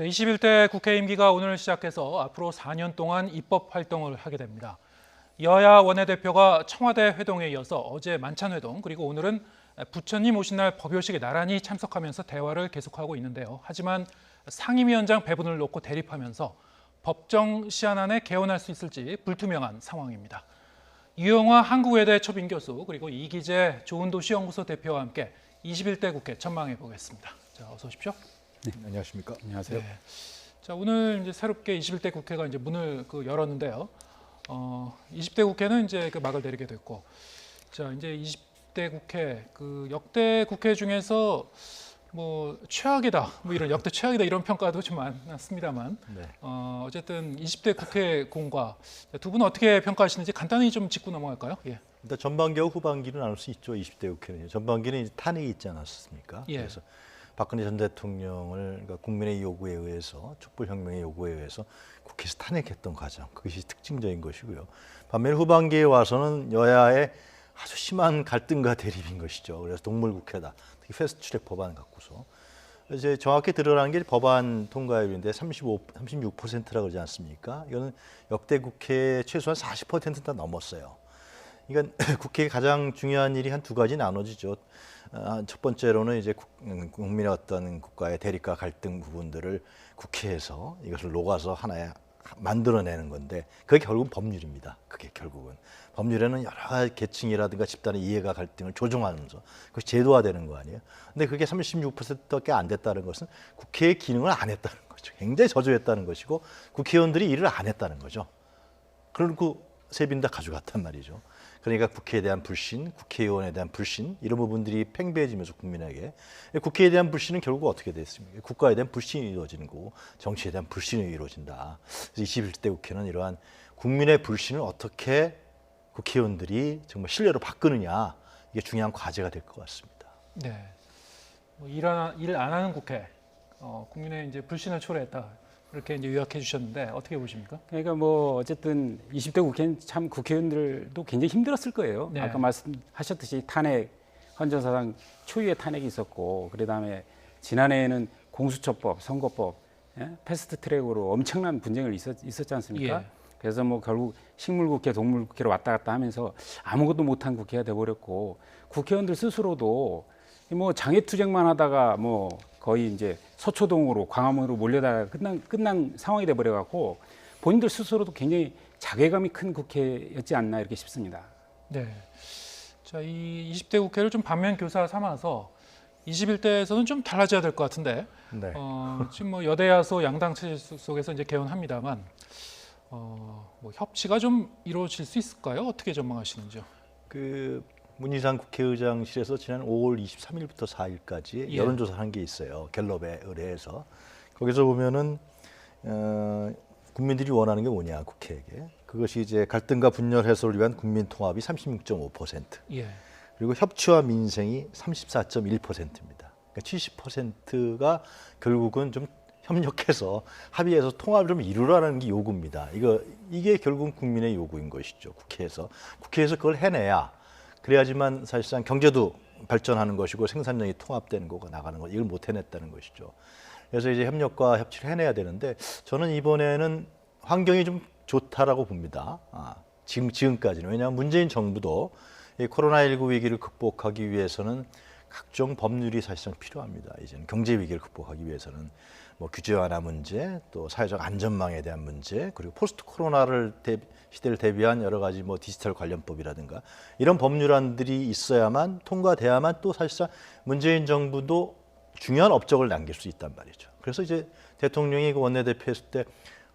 네, 21대 국회 임기가 오늘 시작해서 앞으로 4년 동안 입법 활동을 하게 됩니다. 여야 원내대표가 청와대 회동에 이어서 어제 만찬 회동 그리고 오늘은 부처님 오신 날 법요식에 나란히 참석하면서 대화를 계속하고 있는데요. 하지만 상임위원장 배분을 놓고 대립하면서 법정 시한 안에 개헌할 수 있을지 불투명한 상황입니다. 유영화 한국외대 초빙 교수 그리고 이기재 좋은도시연구소 대표와 함께 21대 국회 전망해 보겠습니다. 자, 어서 오십시오. 네, 안녕하십니까? 안녕하세요. 네. 자, 오늘 이제 새롭게 21대 국회가 이제 문을 열었는데요. 20대 국회는 이제 그 막을 내리게 됐고, 자 이제 20대 국회 그 역대 국회 중에서 뭐 최악이다, 뭐 이런 역대 최악이다 이런 평가도 좀 많았습니다만, 네. 어쨌든 20대 국회 공과 두 분은 어떻게 평가하시는지 간단히 좀 짚고 넘어갈까요? 예. 일단 전반기하고 후반기는 나눌 수 있죠. 20대 국회는 전반기는 이제 탄핵이 있지 않았습니까? 예. 그래서 박근혜 전 대통령을 그러니까 국민의 요구에 의해서 촛불혁명의 요구에 의해서 국회에서 탄핵했던 과정, 그것이 특징적인 것이고요. 반면 후반기에 와서는 여야의 아주 심한 갈등과 대립인 것이죠. 그래서 동물국회다, 특히 패스트트랙 법안 갖고서 이제 정확히 드러난 게 법안 통과율인데 36%라고 그러지 않습니까? 이거는 역대 국회 최소한 40%다 넘었어요. 그러니까 국회의 가장 중요한 일이 한 두 가지 나눠지죠. 첫 번째로는 이제 국민의 어떤 국가의 대립과 갈등 부분들을 국회에서 이것을 녹아서 하나에 만들어내는 건데 그게 결국은 법률입니다. 그게 결국은 법률에는 여러 계층이라든가 집단의 이해가 갈등을 조정하면서 그것이 제도화되는 거 아니에요. 근데 그게 36%밖에 안 됐다는 것은 국회의 기능을 안 했다는 거죠. 굉장히 저조했다는 것이고 국회의원들이 일을 안 했다는 거죠. 그리고 세빈 다 가져갔단 말이죠. 그러니까 국회에 대한 불신, 국회의원에 대한 불신 이런 부분들이 팽배해지면서 국민에게 국회에 대한 불신은 결국 어떻게 됐습니까? 국가에 대한 불신이 이루어지는 거고 정치에 대한 불신이 이루어진다. 그래서 21대 국회는 이러한 국민의 불신을 어떻게 국회의원들이 정말 신뢰로 바꾸느냐 이게 중요한 과제가 될 것 같습니다. 네. 뭐 일 안 하는 국회, 국민의 이제 불신을 초래했다. 이렇게 이제 요약해 주셨는데 어떻게 보십니까? 그러니까 뭐 어쨌든 20대 국회는 참 국회의원들도 굉장히 힘들었을 거예요. 네. 아까 말씀하셨듯이 탄핵, 헌정사상 초유의 탄핵이 있었고 그다음에 지난해에는 공수처법, 선거법, 패스트트랙으로 엄청난 분쟁을 있었지 않습니까? 예. 그래서 뭐 결국 식물국회, 동물국회로 왔다 갔다 하면서 아무것도 못한 국회가 돼버렸고 국회의원들 스스로도 뭐 장애투쟁만 하다가 뭐 거의 이제 서초동으로 광화문으로 몰려다가 끝난 상황이 돼버려갖고 본인들 스스로도 굉장히 자괴감이 큰 국회였지 않나 이렇게 싶습니다. 네. 자, 이 20대 국회를 좀 반면 교사 삼아서 21대에서는 좀 달라져야 될 것 같은데, 네. 지금 뭐 여대야소 양당 체제 속에서 이제 개헌합니다만, 뭐 협치가 좀 이루어질 수 있을까요? 어떻게 전망하시는지요? 문희상 국회의장실에서 지난 5월 23일부터 4일까지 예. 여론조사를 한 게 있어요. 갤럽에 의뢰해서. 거기서 보면은 국민들이 원하는 게 뭐냐 국회에게. 그것이 이제 갈등과 분열 해소를 위한 국민 통합이 36.5%. 예. 그리고 협치와 민생이 34.1%입니다. 그러니까 70%가 결국은 좀 협력해서 합의해서 통합을 좀 이루라는 게 요구입니다. 이게 결국은 국민의 요구인 것이죠. 국회에서 그걸 해내야 그래야지만 사실상 경제도 발전하는 것이고 생산력이 통합되는 거고 나가는 거 이걸 못 해냈다는 것이죠. 그래서 이제 협력과 협치를 해내야 되는데 저는 이번에는 환경이 좀 좋다라고 봅니다. 지금까지는 왜냐하면 문재인 정부도 이 코로나19 위기를 극복하기 위해서는 각종 법률이 사실상 필요합니다. 이제는 경제 위기를 극복하기 위해서는 뭐 규제 완화 문제, 또 사회적 안전망에 대한 문제, 그리고 포스트 코로나를 시대를 대비한 여러 가지 뭐 디지털 관련법이라든가 이런 법률안들이 있어야만 통과돼야만 또 사실상 문재인 정부도 중요한 업적을 남길 수 있단 말이죠. 그래서 이제 대통령이 그 원내대표 했을 때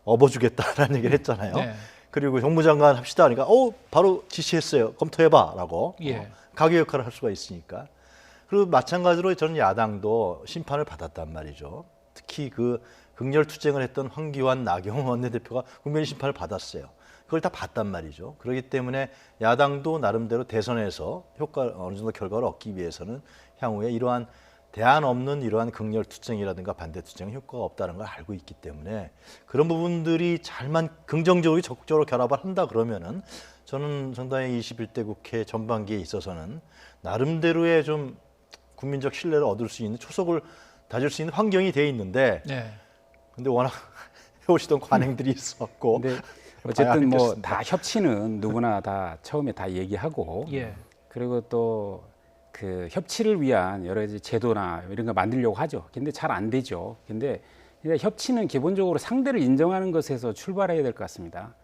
업어주겠다라는 얘기를 했잖아요. 네. 그리고 정무장관 합시다 하니까 바로 지시했어요. 검토해봐라고. 예. 가교 역할을 할 수가 있으니까. 그리고 마찬가지로 저는 야당도 심판을 받았단 말이죠. 특히 그 극렬 투쟁을 했던 황교안, 나경원 원내대표가 국민의 심판을 받았어요. 그걸 다 봤단 말이죠. 그렇기 때문에 야당도 나름대로 대선에서 어느 정도 결과를 얻기 위해서는 향후에 이러한 대안 없는 이러한 극렬 투쟁이라든가 반대 투쟁 효과가 없다는 걸 알고 있기 때문에 그런 부분들이 잘만 긍정적으로 적극적으로 결합을 한다 그러면은 저는 상당히 21대 국회 전반기에 있어서는 나름대로의 좀 국민적 신뢰를 얻을 수 있는 초석을 다질 수 있는 환경이 돼 있는데 네. 근데 워낙 해오시던 관행들이 있었고 근데 봐야 어쨌든 뭐 알겠습니다. 다 협치는 누구나 다 처음에 다 얘기하고 예. 그리고 또 그 협치를 위한 여러 가지 제도나 이런 거 만들려고 하죠. 근데 잘 안 되죠. 근데 협치는 기본적으로 상대를 인정하는 것에서 출발해야 될 것 같습니다.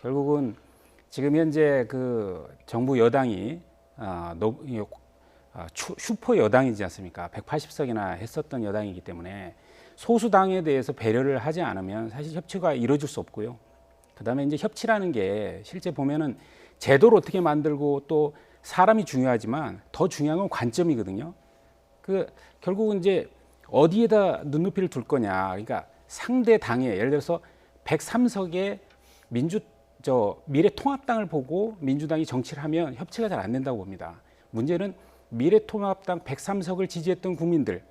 결국은 지금 현재 그 정부 여당이 슈퍼 여당이지 않습니까? 180석이나 했었던 여당이기 때문에 소수 당에 대해서 배려를 하지 않으면 사실 협치가 이루어질 수 없고요. 그다음에 이제 협치라는 게 실제 보면은 제도를 어떻게 만들고 또 사람이 중요하지만 더 중요한 건 관점이거든요. 그 결국은 이제 어디에다 눈높이를 둘 거냐. 그러니까 상대 당에 예를 들어서 103석의 미래통합당을 보고 민주당이 정치를 하면 협치가 잘 안 된다고 봅니다. 문제는 미래통합당 103석을 지지했던 국민들,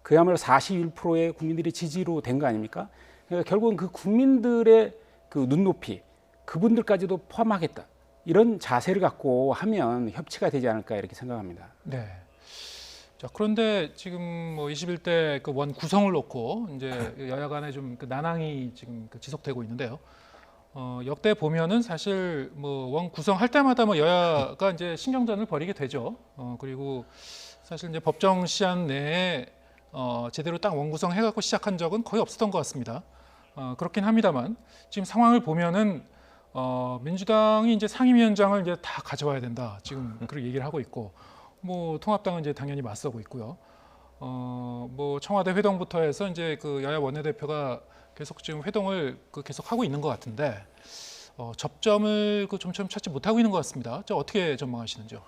그야말로 41%의 국민들의 지지로 된 거 아닙니까? 그러니까 결국은 그 국민들의 그 눈높이, 그분들까지도 포함하겠다. 이런 자세를 갖고 하면 협치가 되지 않을까 이렇게 생각합니다. 네. 자, 그런데 지금 뭐 21대 그 원 구성을 놓고 이제 여야 간에 좀 그 난항이 지금 그 지속되고 있는데요. 역대 보면은 사실 뭐 원 구성할 때마다 뭐 여야가 이제 신경전을 벌이게 되죠. 그리고 사실 이제 법정 시한 내에 제대로 딱 원 구성해갖고 시작한 적은 거의 없었던 것 같습니다. 그렇긴 합니다만 지금 상황을 보면은 민주당이 이제 상임위원장을 이제 다 가져와야 된다. 지금 그렇게 얘기를 하고 있고, 뭐 통합당은 이제 당연히 맞서고 있고요. 뭐 청와대 회동부터 해서 이제 그 여야 원내대표가 계속 지금 회동을 계속 하고 있는 것 같은데 접점을 좀처럼 찾지 못하고 있는 것 같습니다. 저 어떻게 전망하시는지요?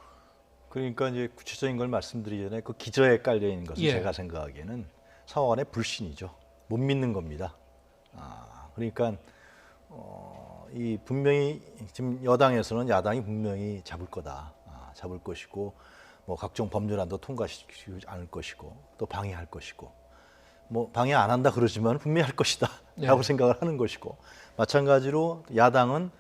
그러니까 이제 구체적인 걸 말씀드리기 전에 그 기저에 깔려 있는 것은 예. 제가 생각하기에는 상황의 불신이죠. 못 믿는 겁니다. 그러니까 이 분명히 지금 여당에서는 야당이 분명히 잡을 거다, 잡을 것이고 뭐 각종 법률안도 통과시키지 않을 것이고 또 방해할 것이고 뭐 방해 안 한다 그러지만 분명히 할 것이다라고 네. 생각을 하는 것이고 마찬가지로 야당은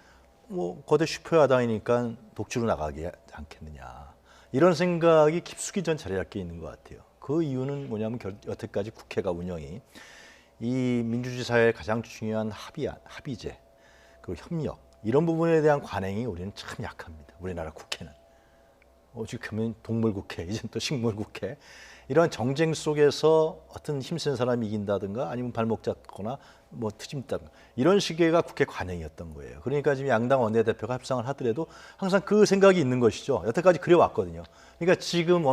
뭐 거대 슈퍼 야당이니까 독주로 나가지 않겠느냐 이런 생각이 깊숙이 전 자리 잡게 있는 것 같아요. 그 이유는 뭐냐면 여태까지 국회가 운영이 이 민주주의 사회의 가장 중요한 합의제 그리고 협력 이런 부분에 대한 관행이 우리는 참 약합니다. 우리나라 국회는 오죽하면 동물국회, 이젠 또 식물국회 이런 정쟁 속에서 어떤 힘센 사람이 이긴다든가 아니면 발목 잡거나 뭐 트집 따든가 이런 식의가 국회 관행이었던 거예요. 그러니까 지금 양당 원내대표가 협상을 하더라도 항상 그 생각이 있는 것이죠. 여태까지 그래왔거든요. 그러니까 지금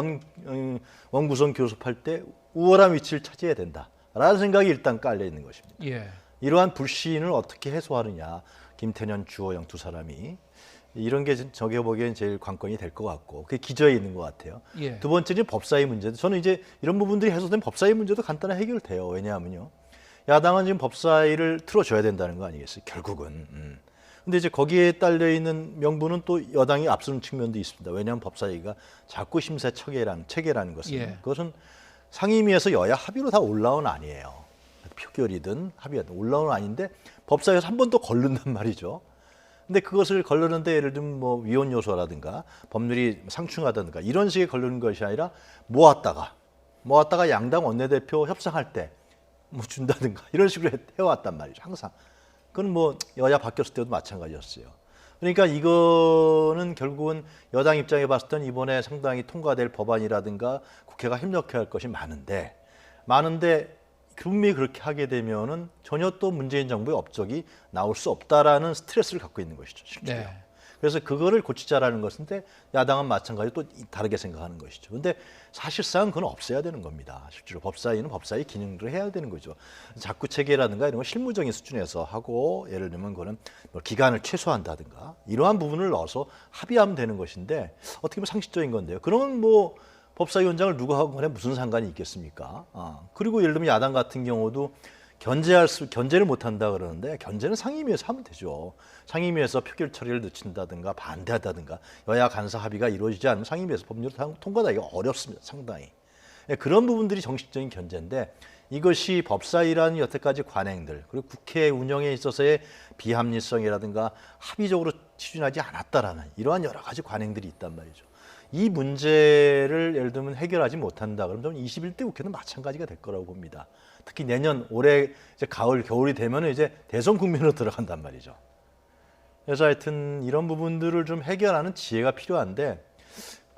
원구성 교섭할 때 우월한 위치를 차지해야 된다라는 생각이 일단 깔려 있는 것입니다. 예. 이러한 불신을 어떻게 해소하느냐. 김태년, 주호영 두 사람이 이런 게 저게 보기엔 제일 관건이 될 것 같고 그게 기저에 있는 것 같아요. 예. 두 번째는 법사위 문제도 저는 이제 이런 부분들이 해소된 법사위 문제도 간단하게 해결돼요. 왜냐하면요. 야당은 지금 법사위를 틀어줘야 된다는 거 아니겠어요? 결국은. 근데 이제 거기에 딸려 있는 명분은 또 여당이 앞서는 측면도 있습니다. 왜냐하면 법사위가 자꾸 심사 체계라는 것은 예. 그것은 상임위에서 여야 합의로 다 올라온 아니에요. 표결이든 합의든 올라온 아닌데 법사위에서 한 번 더 걸른단 말이죠. 근데 그것을 걸르는데 예를 들면 뭐 위헌 요소라든가 법률이 상충하다든가 이런 식의 걸르는 것이 아니라 모았다가 양당 원내대표 협상할 때 뭐 준다든가 이런 식으로 해왔단 말이죠. 항상. 그건 뭐 여야 바뀌었을 때도 마찬가지였어요. 그러니까 이거는 결국은 여당 입장에 봤을 땐 이번에 상당히 통과될 법안이라든가 국회가 협력해야 할 것이 많은데 분명히 그렇게 하게 되면은 전혀 또 문재인 정부의 업적이 나올 수 없다라는 스트레스를 갖고 있는 것이죠. 실제로. 네. 그래서 그거를 고치자라는 것인데 야당은 마찬가지로 또 다르게 생각하는 것이죠. 근데 사실상 그건 없애야 되는 겁니다. 실제로 법사위는 법사위 기능들을 해야 되는 거죠. 자꾸 체계라든가 이런 거 실무적인 수준에서 하고 예를 들면 그거는 뭐 기간을 최소화한다든가 이러한 부분을 넣어서 합의하면 되는 것인데 어떻게 보면 상식적인 건데요. 그러면 뭐 법사위원장을 누가 하건 간에 무슨 상관이 있겠습니까? 그리고 예를 들면 야당 같은 경우도 견제를 못한다 그러는데 견제는 상임위에서 하면 되죠. 상임위에서 표결 처리를 늦춘다든가 반대한다든가 여야 간사 합의가 이루어지지 않으면 상임위에서 법률을 통과하기가 어렵습니다. 상당히. 그런 부분들이 정식적인 견제인데 이것이 법사위라는 여태까지 관행들 그리고 국회 운영에 있어서의 비합리성이라든가 합의적으로 추진하지 않았다라는 이러한 여러 가지 관행들이 있단 말이죠. 이 문제를 예를 들면 해결하지 못한다 그러면 저는 21대 국회는 마찬가지가 될 거라고 봅니다. 특히 내년 올해 이제 가을 겨울이 되면 이제 대선 국면으로 들어간단 말이죠. 그래서 하여튼 이런 부분들을 좀 해결하는 지혜가 필요한데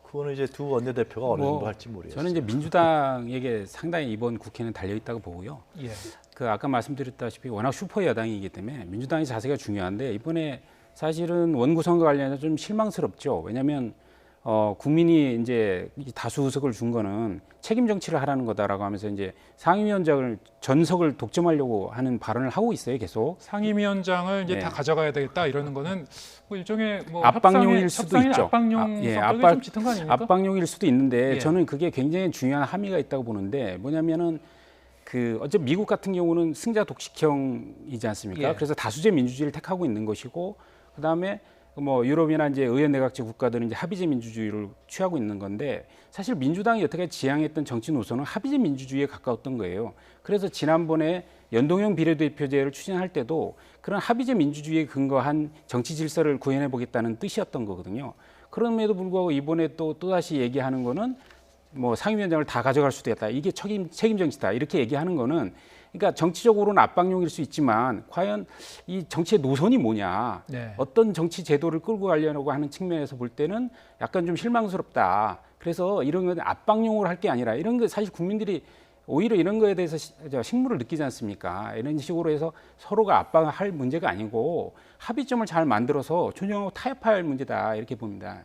그거는 이제 두 원내대표가 어느 정도 할지 모르겠어요. 저는 이제 민주당에게 상당히 이번 국회는 달려 있다고 보고요. 예. 그 아까 말씀드렸다시피 워낙 슈퍼 여당이기 때문에 민주당의 자세가 중요한데 이번에 사실은 원구성과 관련해서 좀 실망스럽죠. 왜냐하면 국민이 이제 다수 의석을 준 거는 책임 정치를 하라는 거다라고 하면서 이제 상임위원장을 전석을 독점하려고 하는 발언을 하고 있어요, 계속. 상임위원장을 이제 네. 다 가져가야 되겠다 이러는 거는 뭐 일종의 뭐 압박용일 수도 있죠. 압박용 예, 성격이 좀 짙은 거 아닙니까? 압박용일 수도 있는데 예. 저는 그게 굉장히 중요한 함의가 있다고 보는데 뭐냐면은 어차피 미국 같은 경우는 승자 독식형이지 않습니까? 예. 그래서 다수제 민주주의를 택하고 있는 것이고 그다음에 뭐 유럽이나 이제 의회 내각제 국가들은 이제 합의제 민주주의를 취하고 있는 건데 사실 민주당이 여태까지 지향했던 정치 노선은 합의제 민주주의에 가까웠던 거예요. 그래서 지난번에 연동형 비례대표제를 추진할 때도 그런 합의제 민주주의에 근거한 정치 질서를 구현해 보겠다는 뜻이었던 거거든요. 그럼에도 불구하고 이번에 또다시 얘기하는 거는 뭐 상임위원장을 다 가져갈 수도 있다. 이게 책임 정치다. 이렇게 얘기하는 거는 그러니까 정치적으로는 압박용일 수 있지만 과연 이 정치의 노선이 뭐냐, 네. 어떤 정치 제도를 끌고 가려고 하는 측면에서 볼 때는 약간 좀 실망스럽다. 그래서 이런 건 압박용으로 할 게 아니라 이런 거 사실 국민들이 오히려 이런 거에 대해서 식물을 느끼지 않습니까? 이런 식으로 해서 서로가 압박할 문제가 아니고 합의점을 잘 만들어서 존중하고 타협할 문제다 이렇게 봅니다.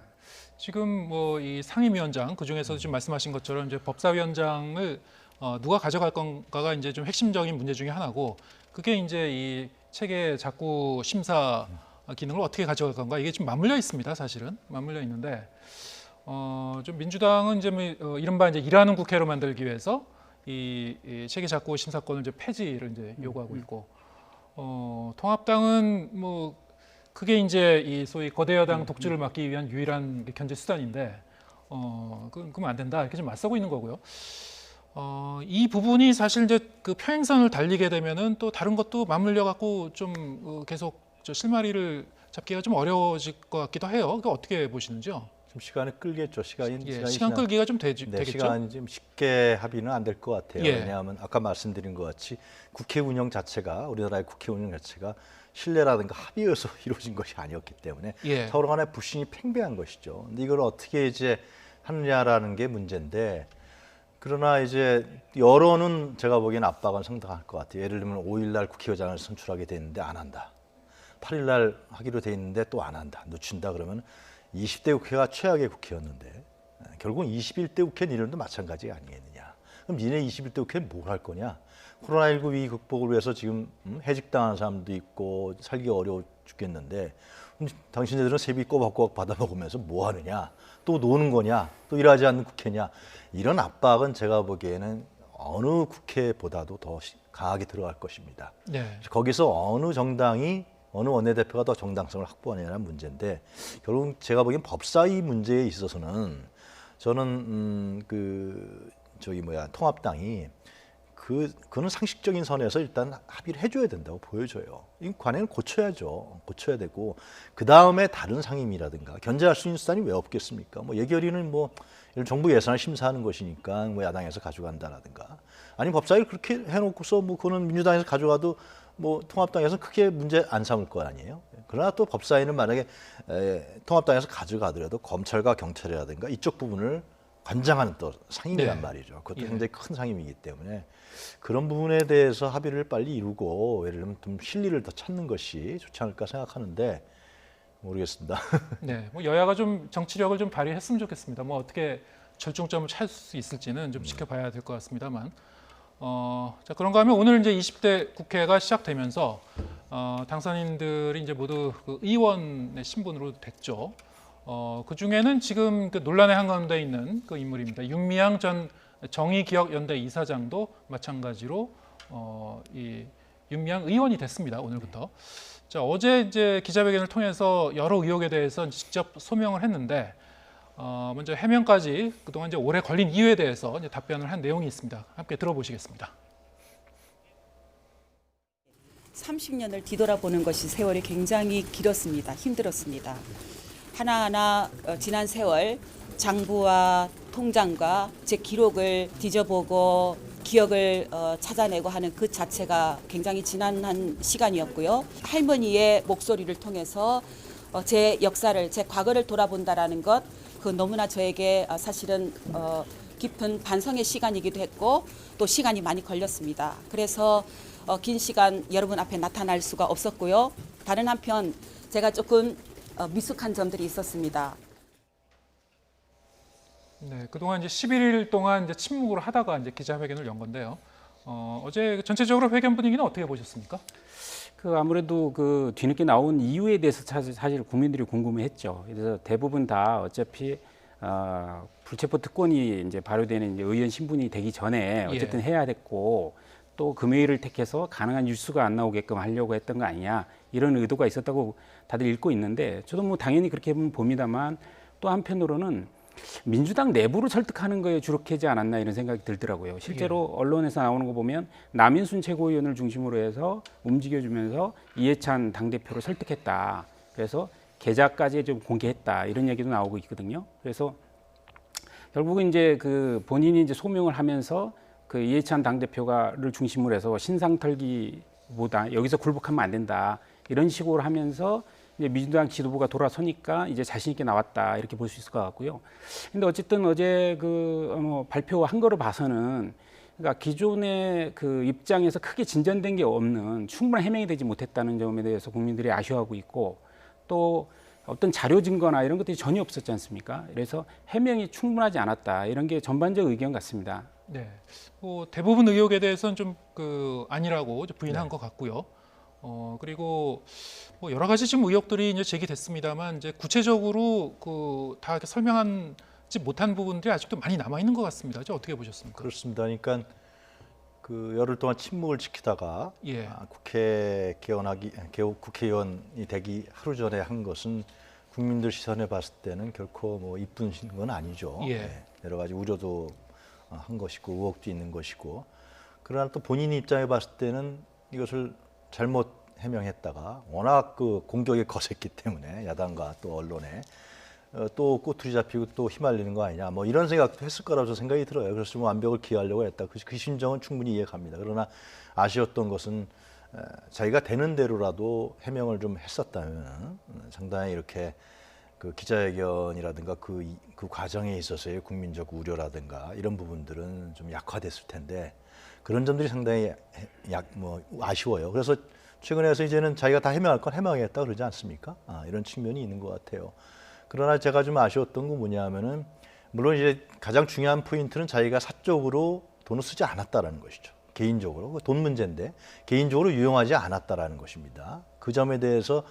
지금 뭐 이 상임위원장 그 중에서도 지금 말씀하신 것처럼 이제 법사위원장을 누가 가져갈 건가가 이제 좀 핵심적인 문제 중에 하나고 그게 이제 이 체계 작구 심사 기능을 어떻게 가져갈 건가 이게 지금 맞물려 있습니다. 사실은 맞물려 있는데 좀 민주당은 이제 뭐 이른바 이제 일하는 국회로 만들기 위해서 이 체계 작구 심사권을 이제 폐지를 이제 요구하고 있고 통합당은 뭐 그게 이제 이 소위 거대 여당 독주를 막기 위한 유일한 견제 수단인데 그러면 안 된다 이렇게 좀 맞서고 있는 거고요. 이 부분이 사실 이제 그 평행선을 달리게 되면은 또 다른 것도 맞물려 갖고 좀 계속 실마리를 잡기가 좀 어려워질 것 같기도 해요. 그 어떻게 보시는지요? 좀 시간을 끌겠죠. 시간 끌기가 좀 되겠죠. 시간이 좀 쉽게 합의는 안 될 것 같아요. 예. 왜냐하면 아까 말씀드린 것 같이 국회 운영 자체가 우리나라의 국회 운영 자체가 신뢰라든가 합의에서 이루어진 것이 아니었기 때문에 예. 서로 간의 불신이 팽배한 것이죠. 근데 이걸 어떻게 이제 하느냐라는 게 문제인데 그러나 이제 여론은 제가 보기엔 압박은 상당할 것 같아요. 예를 들면 5일 날 국회의장을 선출하게 됐는데 안 한다. 8일 날 하기로 돼 있는데 또 안 한다. 늦춘다 그러면 20대 국회가 최악의 국회였는데 결국은 21대 국회 니들도 마찬가지 아니겠느냐. 그럼 니네 21대 국회는 뭘 할 거냐. 코로나19 위기 극복을 위해서 지금 해직당하는 사람도 있고 살기 어려워 죽겠는데 당신네들은 세비 꼬박꼬박 받아먹으면서 뭐 하느냐. 또 노는 거냐. 또 일하지 않는 국회냐. 이런 압박은 제가 보기에는 어느 국회보다도 더 강하게 들어갈 것입니다. 네. 거기서 어느 정당이 어느 원내대표가 더 정당성을 확보하느냐는 문제인데 결국 제가 보기엔 법사위 문제에 있어서는 저는 통합당이 그는 상식적인 선에서 일단 합의를 해줘야 된다고 보여져요. 이 관행을 고쳐야죠. 고쳐야 되고 그 다음에 다른 상임이라든가 견제할 수 있는 수단이 왜 없겠습니까? 뭐 예결위는 뭐 정부 예산을 심사하는 것이니까 뭐 야당에서 가져간다라든가 아니 법사위를 그렇게 해놓고서 뭐 그거는 민주당에서 가져가도 뭐 통합당에서 크게 문제 안 삼을 거 아니에요. 그러나 또 법사위는 만약에 통합당에서 가져가더라도 검찰과 경찰이라든가 이쪽 부분을 관장하는 또 상임이란 네. 말이죠. 그것도 예. 굉장히 큰 상임이기 때문에 그런 부분에 대해서 합의를 빨리 이루고 예를 들면 좀 실리를 더 찾는 것이 좋지 않을까 생각하는데 모르겠습니다. 네, 뭐 여야가 좀 정치력을 좀 발휘했으면 좋겠습니다. 뭐 어떻게 절충점을 찾을 수 있을지는 좀 지켜봐야 될 것 같습니다만. 자 그런가 하면 오늘 이제 20대 국회가 시작되면서 당선인들이 이제 모두 그 의원의 신분으로 됐죠. 그 중에는 지금 그 논란의 한가운데 있는 그 인물입니다. 윤미향 전 정의기억연대 이사장도 마찬가지로 이 윤미향 의원이 됐습니다. 오늘부터. 자 어제 이제 기자회견을 통해서 여러 의혹에 대해서 직접 소명을 했는데 먼저 해명까지 그동안 이제 오래 걸린 이유에 대해서 이제 답변을 한 내용이 있습니다. 함께 들어보시겠습니다. 30년을 뒤돌아보는 것이 세월이 굉장히 길었습니다. 힘들었습니다. 하나하나 지난 세월 장부와 통장과 제 기록을 뒤져보고 기억을 찾아내고 하는 그 자체가 굉장히 지난한 시간이었고요. 할머니의 목소리를 통해서 제 역사를, 제 과거를 돌아본다라는 것, 그 너무나 저에게 사실은 깊은 반성의 시간이기도 했고 또 시간이 많이 걸렸습니다. 그래서 긴 시간 여러분 앞에 나타날 수가 없었고요. 다른 한편 제가 조금 미숙한 점들이 있었습니다. 네, 그동안 이제 11일 동안 이제 침묵을 하다가 이제 기자회견을 연 건데요. 어제 전체적으로 회견 분위기는 어떻게 보셨습니까? 그 아무래도 그 뒤늦게 나온 이유에 대해서 사실 국민들이 궁금해했죠. 그래서 대부분 다 어차피 불체포 특권이 이제 발효되는 이제 의원 신분이 되기 전에 어쨌든 해야 됐고 또 금요일을 택해서 가능한 뉴스가 안 나오게끔 하려고 했던 거 아니냐 이런 의도가 있었다고 다들 읽고 있는데 저도 뭐 당연히 그렇게 봅니다만 또 한편으로는 민주당 내부를 설득하는 거에 주력하지 않았나 이런 생각이 들더라고요. 실제로 언론에서 나오는 거 보면 남인순 최고위원을 중심으로 해서 움직여주면서 이해찬 당대표를 설득했다. 그래서 계좌까지 좀 공개했다. 이런 얘기도 나오고 있거든요. 그래서 결국은 이제 그 본인이 이제 소명을 하면서 그 이해찬 당대표가를 중심으로 해서 신상 털기보다 여기서 굴복하면 안 된다. 이런 식으로 하면서 이제 민주당 지도부가 돌아서니까 이제 자신 있게 나왔다 이렇게 볼 수 있을 것 같고요. 근데 어쨌든 어제 그 발표한 거로 봐서는 그러니까 기존의 그 입장에서 크게 진전된 게 없는 충분한 해명이 되지 못했다는 점에 대해서 국민들이 아쉬워하고 있고 또 어떤 자료 증거나 이런 것들이 전혀 없었지 않습니까? 그래서 해명이 충분하지 않았다 이런 게 전반적 의견 같습니다. 네, 뭐 대부분 의혹에 대해서는 좀 아니라고 부인한 것 같고요. 그리고 뭐 여러 가지 지금 의혹들이 이제 제기됐습니다만 이제 구체적으로 다 이렇게 설명하지 못한 부분들이 아직도 많이 남아 있는 것 같습니다. 어떻게 보셨습니까? 그렇습니다. 그러니까 그 열흘 동안 침묵을 지키다가 국회의원이 되기 하루 전에 한 것은 국민들 시선에 봤을 때는 결코 뭐 이쁜 건 아니죠. 여러 가지 우려도 한 것이고 의혹도 있는 것이고 그러나 또 본인 입장에 봤을 때는 이것을 잘못 해명했다가 워낙 그 공격이 거셌기 때문에 야당과 또 언론에 또 꼬투리 잡히고 또 휘말리는 거 아니냐 뭐 이런 생각도 했을 거라고 생각이 들어요. 그래서 좀 완벽을 기하려고 했다. 그 심정은 충분히 이해갑니다. 그러나 아쉬웠던 것은 자기가 되는 대로라도 해명을 좀 했었다면 상당히 이렇게 그 기자회견이라든가 그 과정에 있어서의 국민적 우려라든가 이런 부분들은 좀 약화됐을 텐데 그런 점들이 상당히 아쉬워요. 그래서 최근에서 이제는 자기가 다 해명할 건 해명하겠다 그러지 않습니까? 이런 측면이 있는 것 같아요. 그러나 제가 좀 아쉬웠던 건 뭐냐면은 물론 이제 가장 중요한 포인트는 자기가 사적으로 돈을 쓰지 않았다라는 것이죠. 개인적으로 돈 문제인데 개인적으로 유용하지 않았다라는 것입니다. 그 점에 대해서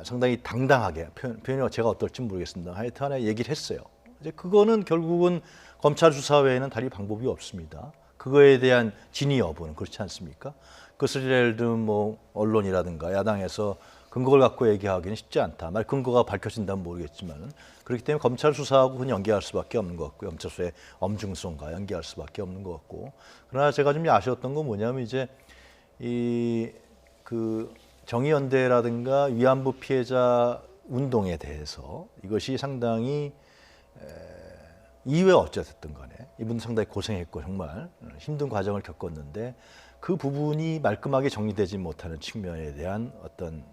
상당히 당당하게 표현이 제가 어떨지 모르겠습니다. 하여튼간에 얘기를 했어요. 이제 그거는 결국은 검찰 수사 외에는 다른 방법이 없습니다. 그거에 대한 진위 여부는 그렇지 않습니까? 그것을 예를 들면 뭐 언론이라든가 야당에서 근거를 갖고 얘기하기는 쉽지 않다. 만약 근거가 밝혀진다면 모르겠지만은 그렇기 때문에 검찰 수사하고 그건 연계할 수밖에 없는 것 같고 검찰 수사의 엄중성과 연계할 수밖에 없는 것 같고 그러나 제가 좀 아쉬웠던 건 뭐냐면 이제 그 정의연대라든가 위안부 피해자 운동에 대해서 이것이 상당히 이후에 어쨌든 간에 이분 상당히 고생했고 정말 힘든 과정을 겪었는데 그 부분이 말끔하게 정리되지 못하는 측면에 대한 어떤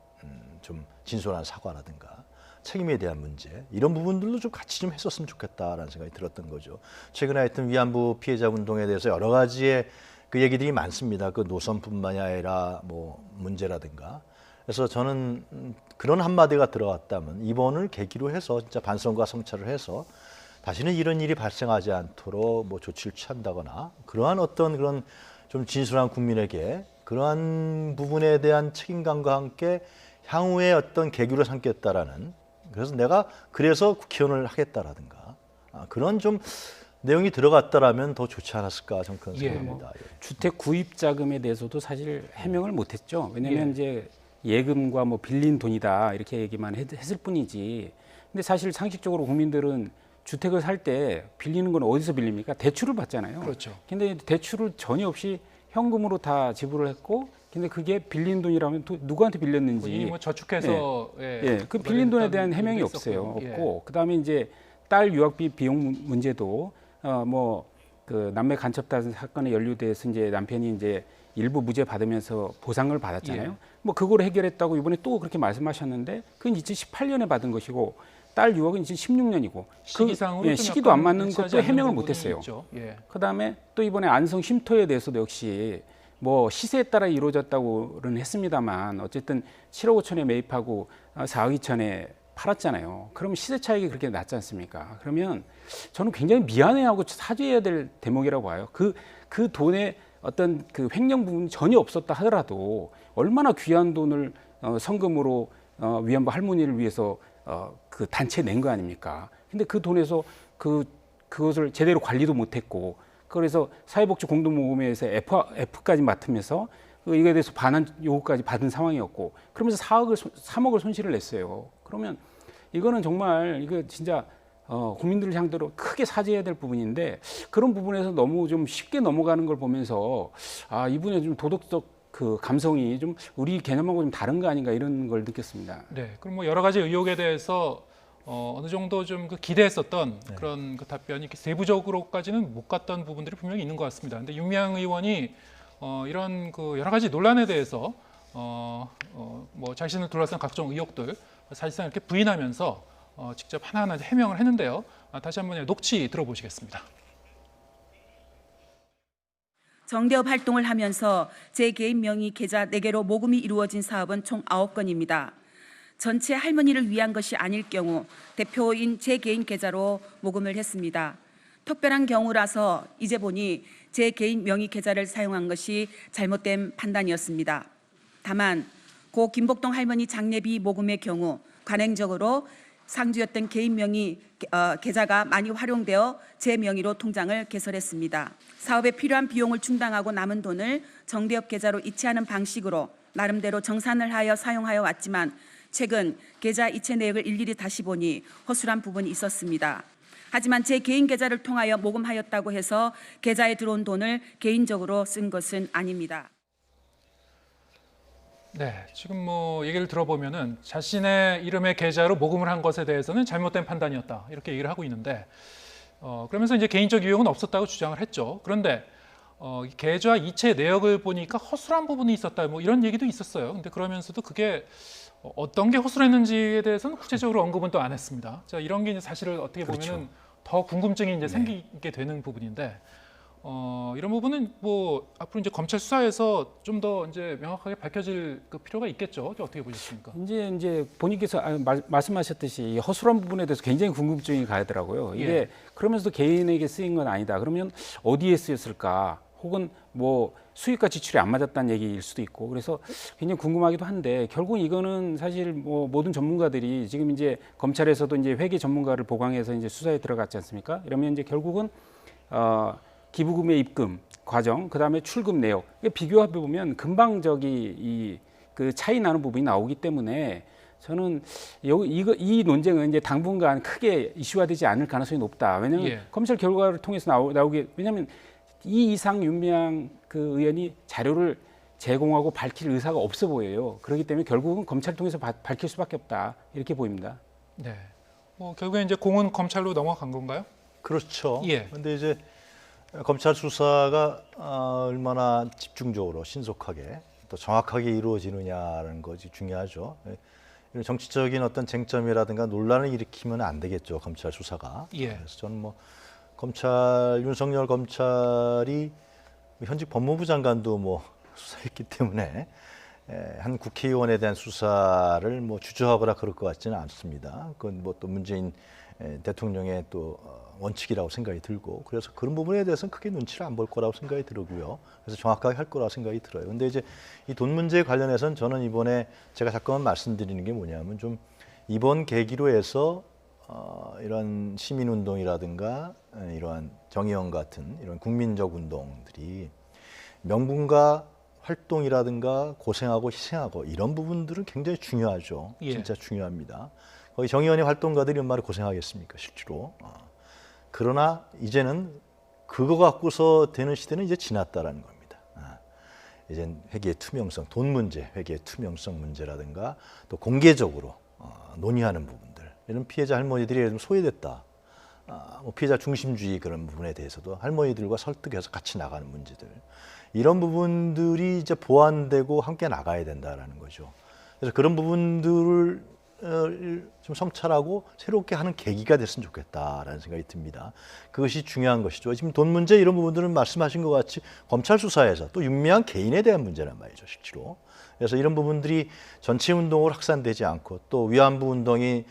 좀 진솔한 사과라든가 책임에 대한 문제 이런 부분들도 좀 같이 좀 했었으면 좋겠다라는 생각이 들었던 거죠. 최근에 하여튼 위안부 피해자 운동에 대해서 여러 가지의 그 얘기들이 많습니다. 그 노선뿐만이 아니라 뭐 문제라든가. 그래서 저는 그런 한마디가 들어갔다면 이번을 계기로 해서 진짜 반성과 성찰을 해서 다시는 이런 일이 발생하지 않도록 뭐 조치를 취한다거나 그러한 어떤 그런 좀 진솔한 국민에게 그러한 부분에 대한 책임감과 함께 향후에 어떤 계기로 삼겠다라는 그래서 내가 그래서 국회의원을 하겠다라든가 그런 좀 내용이 들어갔다라면 더 좋지 않았을까 저는 그런 생각입니다. 주택 구입 자금에 대해서도 사실 해명을 못했죠. 왜냐하면 이제 예금과 뭐 빌린 돈이다 이렇게 얘기만 했을 뿐이지. 근데 사실 상식적으로 국민들은 주택을 살 때 빌리는 건 어디서 빌립니까? 대출을 받잖아요. 그렇죠. 근데 대출을 전혀 없이 현금으로 다 지불을 했고, 근데 그게 빌린 돈이라면 누구한테 빌렸는지 본인이 뭐 저축해서 그 빌린 돈에 대한 해명이 없어요. 없고 그다음에 이제 딸 유학비 비용 문제도 뭐 그 남매 간첩단 사건에 연루돼서 이제 남편이 이제 일부 무죄 받으면서 보상을 받았잖아요. 예. 뭐 그걸 해결했다고 이번에 또 그렇게 말씀하셨는데 그건 2018년에 받은 것이고 딸 유학은 2016년이고 시기상으로 좀 시기도 안 약간 맞는 일치하지 것도 않는 해명을 부분이 못했어요. 있죠. 예. 그다음에 또 이번에 안성 쉼터에 대해서도 역시 뭐 시세에 따라 이루어졌다고는 했습니다만 어쨌든 7억 5천에 매입하고 4억 2천에 팔았잖아요. 그러면 시세 차익이 그렇게 낮지 않습니까? 그러면 저는 굉장히 미안해하고 사죄해야 될 대목이라고 봐요. 그 돈에 어떤 그 횡령 부분이 전혀 없었다 하더라도 얼마나 귀한 돈을 성금으로 위안부 할머니를 위해서 그 단체 낸 거 아닙니까? 근데 그 돈에서 그것을 제대로 관리도 못했고 그래서 사회복지 공동모금회에서 F까지 맡으면서 이거에 대해서 반환 요구까지 받은 상황이었고 그러면서 3억을 손실을 냈어요. 그러면 이거는 정말 이거 진짜 국민들을 상대로 크게 사죄해야 될 부분인데 그런 부분에서 너무 좀 쉽게 넘어가는 걸 보면서 이분의 좀 도덕적 그 감성이 좀 우리 개념하고 좀 다른 거 아닌가 이런 걸 느꼈습니다. 네. 그럼 뭐 여러 가지 의혹에 대해서 어느 정도 좀 그 기대했었던 그런 그 답변이 이렇게 세부적으로까지는 못 갔던 부분들이 분명히 있는 것 같습니다. 근데 윤미향 의원이 이런 그 여러 가지 논란에 대해서 뭐 자신을 둘러싼 각종 의혹들 사실상 이렇게 부인하면서 직접 하나하나 해명을 했는데요. 다시 한번 녹취 들어보시겠습니다. 정대업 활동을 하면서 제 개인 명의 계좌 4개로 모금이 이루어진 사업은 총 9건입니다. 전체 할머니를 위한 것이 아닐 경우 대표인 제 개인 계좌로 모금을 했습니다. 특별한 경우라서 이제 보니 제 개인 명의 계좌를 사용한 것이 잘못된 판단이었습니다. 다만 고 김복동 할머니 장례비 모금의 경우 관행적으로 상주였던 개인 명의 계좌가 많이 활용되어 제 명의로 통장을 개설했습니다. 사업에 필요한 비용을 충당하고 남은 돈을 정대업 계좌로 이체하는 방식으로 나름대로 정산을 하여 사용하여 왔지만 최근 계좌 이체 내역을 일일이 다시 보니 허술한 부분이 있었습니다. 하지만 제 개인 계좌를 통하여 모금하였다고 해서 계좌에 들어온 돈을 개인적으로 쓴 것은 아닙니다. 네, 지금 뭐 얘기를 들어보면은 자신의 이름의 계좌로 모금을 한 것에 대해서는 잘못된 판단이었다 이렇게 얘기를 하고 있는데 그러면서 이제 개인적 유용은 없었다고 주장을 했죠. 그런데 계좌 이체 내역을 보니까 허술한 부분이 있었다 뭐 이런 얘기도 있었어요. 근데 그러면서도 그게 어떤 게 허술했는지에 대해서는 구체적으로 언급은 또 안 했습니다. 자, 이런 게 이제 사실을 어떻게 보면은 그렇죠. 더 궁금증이 이제 생기게 되는 부분인데 이런 부분은 뭐 앞으로 이제 검찰 수사에서 좀 더 이제 명확하게 밝혀질 그 필요가 있겠죠. 어떻게 보셨습니까? 이제 본인께서 말씀하셨듯이 이 허술한 부분에 대해서 굉장히 궁금증이 가더라고요. 이게 예. 그러면서도 개인에게 쓰인 건 아니다. 그러면 어디에 쓰였을까? 혹은 뭐 수익과 지출이 안 맞았다는 얘기일 수도 있고 그래서 굉장히 궁금하기도 한데 결국 이거는 사실 뭐 모든 전문가들이 지금 이제 검찰에서도 이제 회계 전문가를 보강해서 이제 수사에 들어갔지 않습니까? 이러면 이제 결국은 기부금의 입금 과정, 그다음에 출금 내역 비교해 보면 금방 그 차이 나는 부분이 나오기 때문에 저는 이 논쟁은 이제 당분간 크게 이슈화되지 않을 가능성이 높다. 왜냐하면 예. 검찰 결과를 통해서 나오게 왜냐하면 이 이상 윤미향 그 의원이 자료를 제공하고 밝힐 의사가 없어 보여요. 그렇기 때문에 결국은 검찰을 통해서 밝힐 수밖에 없다 이렇게 보입니다. 네. 뭐 결국에 이제 공은 검찰로 넘어간 건가요? 그렇죠. 예. 근데 이제 검찰 수사가 얼마나 집중적으로 신속하게 또 정확하게 이루어지느냐라는 것이 중요하죠. 이런 정치적인 어떤 쟁점이라든가 논란을 일으키면 안 되겠죠. 검찰 수사가. 예. 그래서 저는 뭐 윤석열 검찰이 현직 법무부 장관도 뭐 수사했기 때문에 한 국회의원에 대한 수사를 뭐 주저하거나 그럴 것 같지는 않습니다. 그건 뭐 또 문재인 대통령의 또 원칙이라고 생각이 들고 그래서 그런 부분에 대해서는 크게 눈치를 안 볼 거라고 생각이 들고요. 그래서 정확하게 할 거라고 생각이 들어요. 근데 이제 이 돈 문제에 관련해서는 저는 이번에 제가 잠깐만 말씀드리는 게 뭐냐면 좀 이번 계기로 해서 이런 시민운동이라든가 이러한 정의연 같은 이런 국민적 운동들이 명분과 활동이라든가 고생하고 희생하고 이런 부분들은 굉장히 중요하죠. 예. 진짜 중요합니다. 거기 정의연의 활동가들이 얼마나 고생하겠습니까, 실제로. 그러나 이제는 그거 갖고서 되는 시대는 이제 지났다라는 겁니다. 이젠 회계의 투명성, 돈 문제, 회계의 투명성 문제라든가 또 공개적으로 논의하는 부분들. 이런 피해자 할머니들이 예를 들면 소외됐다. 뭐 피해자 중심주의 그런 부분에 대해서도 할머니들과 설득해서 같이 나가는 문제들 이런 부분들이 이제 보완되고 함께 나가야 된다라는 거죠. 그래서 그런 부분들을 좀 성찰하고 새롭게 하는 계기가 됐으면 좋겠다라는 생각이 듭니다. 그것이 중요한 것이죠. 지금 돈 문제 이런 부분들은 말씀하신 것 같이 검찰 수사에서 또 윤미향 개인에 대한 문제란 말이죠, 실제로. 그래서 이런 부분들이 전체 운동으로 확산되지 않고 또 위안부 운동이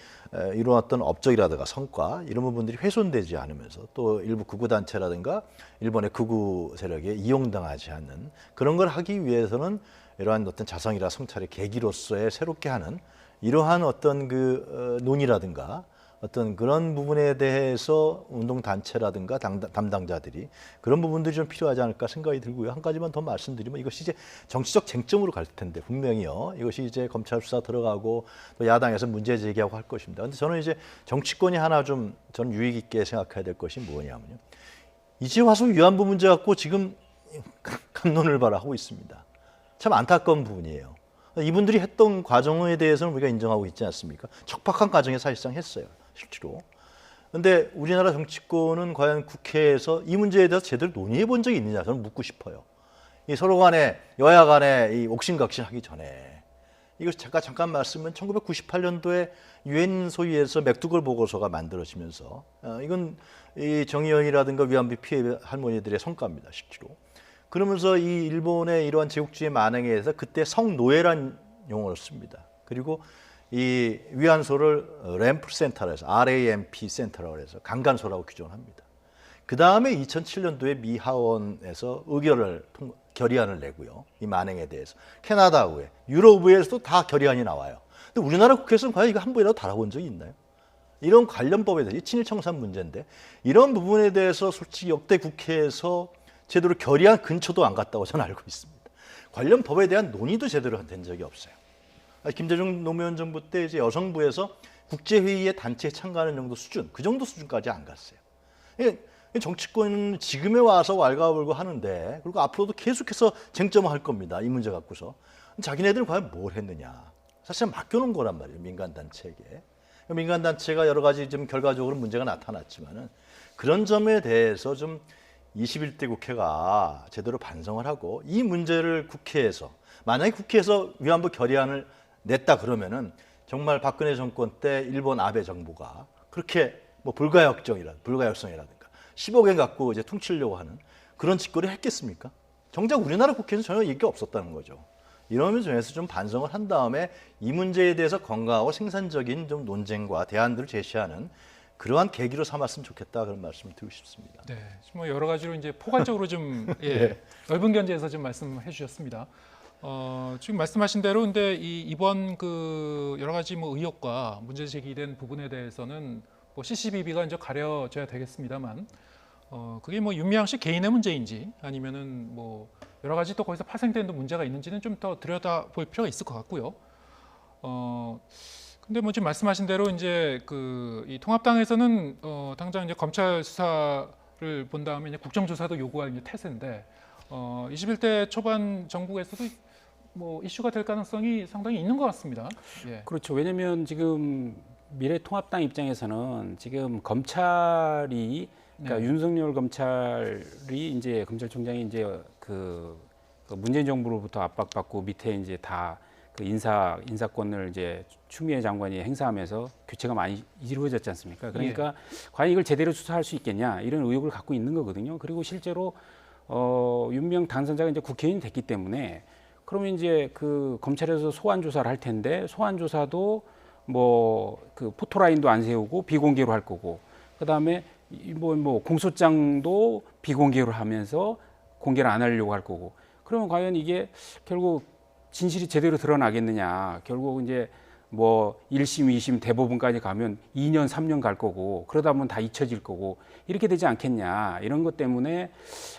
이루어왔던 업적이라든가 성과 이런 부분들이 훼손되지 않으면서 또 일부 극우 단체라든가 일본의 극우 세력에 이용당하지 않는 그런 걸 하기 위해서는 이러한 어떤 자성이라 성찰의 계기로서의 새롭게 하는 이러한 어떤 그 논의라든가 어떤 그런 부분에 대해서 운동 단체라든가 담당자들이 그런 부분들이 좀 필요하지 않을까 생각이 들고요. 한 가지만 더 말씀드리면 이것이 이제 정치적 쟁점으로 갈 텐데 분명히요. 이것이 이제 검찰 수사 들어가고 또 야당에서 문제 제기하고 할 것입니다. 근데 저는 이제 정치권이 하나 좀 저는 유익 있게 생각해야 될 것이 뭐냐면요. 이제 와서 위안부 문제 갖고 지금 갑론을 발하고 있습니다. 참 안타까운 부분이에요. 이분들이 했던 과정에 대해서는 우리가 인정하고 있지 않습니까? 척박한 과정에 사실상 했어요, 실제로. 그런데 우리나라 정치권은 과연 국회에서 이 문제에 대해서 제대로 논의해 본 적이 있느냐 저는 묻고 싶어요. 이 서로 간에 여야 간에 이 옥신각신하기 전에 이거 잠깐 말씀은 1998년도에 유엔 소위에서 맥두걸 보고서가 만들어지면서 이건 이 정의연이라든가 위안부 피해 할머니들의 성과입니다, 실제로. 그러면서 이 일본의 이러한 제국주의 만행에 의해서 그때 성노예란 용어를 씁니다. 그리고 이 위안소를 램프 센터라 해서 RAMP 센터라고 해서 강간소라고 규정을 합니다. 그 다음에 2007년도에 미 하원에서 결의안을 내고요. 이 만행에 대해서. 캐나다 의회, 유럽 의회에서도 다 결의안이 나와요. 근데 우리나라 국회에서는 과연 이거 한 번이라도 다뤄본 적이 있나요? 이런 관련법에 대해서 친일 청산 문제인데 이런 부분에 대해서 솔직히 역대 국회에서 제대로 결의안 근처도 안 갔다고 저는 알고 있습니다. 관련 법에 대한 논의도 제대로 된 적이 없어요. 김대중 노무현 정부 때 이제 여성부에서 국제회의에 단체에 참가하는 정도 수준, 그 정도 수준까지 안 갔어요. 정치권은 지금에 와서 왈가왈부 하는데 그리고 앞으로도 계속해서 쟁점을 할 겁니다. 이 문제 갖고서. 자기네들은 과연 뭘 했느냐. 사실 맡겨놓은 거란 말이에요. 민간단체에게. 민간단체가 여러 가지 좀 결과적으로 문제가 나타났지만은 그런 점에 대해서 좀 21대 국회가 제대로 반성을 하고 이 문제를 국회에서 만약에 국회에서 위안부 결의안을 냈다 그러면은 정말 박근혜 정권 때 일본 아베 정부가 그렇게 뭐 불가역성이라든가 10억 엔 갖고 이제 퉁치려고 하는 그런 짓거리 했겠습니까? 정작 우리나라 국회에서 전혀 얘기가 없었다는 거죠. 이런 점에서 좀 반성을 한 다음에 이 문제에 대해서 건강하고 생산적인 좀 논쟁과 대안들을 제시하는 그러한 계기로 삼았으면 좋겠다 그런 말씀을 드리고 싶습니다. 네, 뭐 여러 가지로 이제 포괄적으로 좀 예, 넓은 견지에서 좀 말씀해 주셨습니다. 지금 말씀하신 대로 근데 이번 그 여러 가지 뭐 의혹과 문제 제기된 부분에 대해서는 뭐 CCBB가 이제 가려져야 되겠습니다만 그게 뭐 윤미향 씨 개인의 문제인지 아니면은 뭐 여러 가지 또 거기서 파생된 문제가 있는지는 좀 더 들여다볼 필요가 있을 것 같고요. 근데 뭐 지금 말씀하신 대로 이제 이 통합당에서는 당장 이제 검찰 수사를 본 다음에 이제 국정조사도 요구할 이제 태세인데 21대 초반 정부에서도 뭐 이슈가 될 가능성이 상당히 있는 것 같습니다. 예. 그렇죠. 왜냐하면 지금 미래통합당 입장에서는 지금 검찰이 그러니까 윤석열 검찰이 이제 검찰총장이 이제 그 문재인 정부로부터 압박받고 밑에 이제 다 그 인사권을 이제 추미애 장관이 행사하면서 교체가 많이 이루어졌지 않습니까? 그러니까 과연 이걸 제대로 수사할 수 있겠냐 이런 의혹을 갖고 있는 거거든요. 그리고 실제로 윤미향 당선자가 이제 국회의원이 됐기 때문에 그러면 이제 그 검찰에서 소환 조사를 할 텐데 소환 조사도 뭐 그 포토라인도 안 세우고 비공개로 할 거고 그다음에 뭐 공소장도 비공개로 하면서 공개를 안 하려고 할 거고 그러면 과연 이게 결국 진실이 제대로 드러나겠느냐. 결국 이제 뭐 1심, 2심 대법원까지 가면 2년, 3년 갈 거고 그러다 보면 다 잊혀질 거고 이렇게 되지 않겠냐. 이런 것 때문에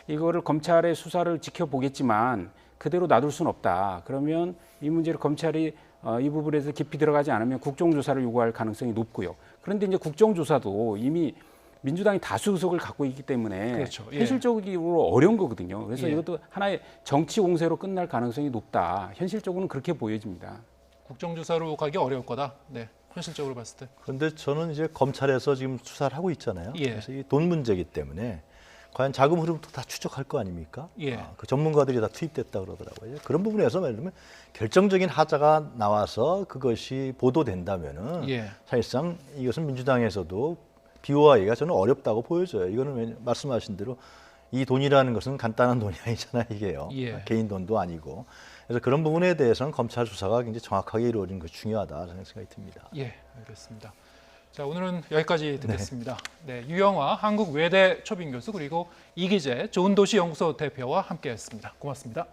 이거를 검찰의 수사를 지켜보겠지만 그대로 놔둘 수는 없다. 그러면 이 문제를 검찰이 이 부분에서 깊이 들어가지 않으면 국정조사를 요구할 가능성이 높고요. 그런데 이제 국정조사도 이미 민주당이 다수 의석을 갖고 있기 때문에 그렇죠. 예. 현실적으로 어려운 거거든요. 그래서 이것도 하나의 정치 공세로 끝날 가능성이 높다. 현실적으로는 그렇게 보여집니다. 국정조사로 가기 어려울 거다. 네. 현실적으로 봤을 때. 그런데 저는 이제 검찰에서 지금 수사를 하고 있잖아요. 예. 그래서 이 돈 문제이기 때문에 과연 자금 흐름도 다 추적할 거 아닙니까? 예. 그 전문가들이 다 투입됐다 그러더라고요. 그런 부분에서 예를 들면 결정적인 하자가 나와서 그것이 보도된다면은 예. 사실상 이것은 민주당에서도 비호하기가 저는 어렵다고 보여져요. 이거는 말씀하신 대로 이 돈이라는 것은 간단한 돈이 아니잖아요, 이게요. 예. 개인 돈도 아니고. 그래서 그런 부분에 대해서는 검찰 수사가 굉장히 정확하게 이루어진 것이 중요하다 저는 생각이 듭니다. 예, 알겠습니다. 자, 오늘은 여기까지 듣겠습니다. 네, 유영화 한국외대 초빙 교수 그리고 이기재 좋은도시연구소 대표와 함께했습니다. 고맙습니다.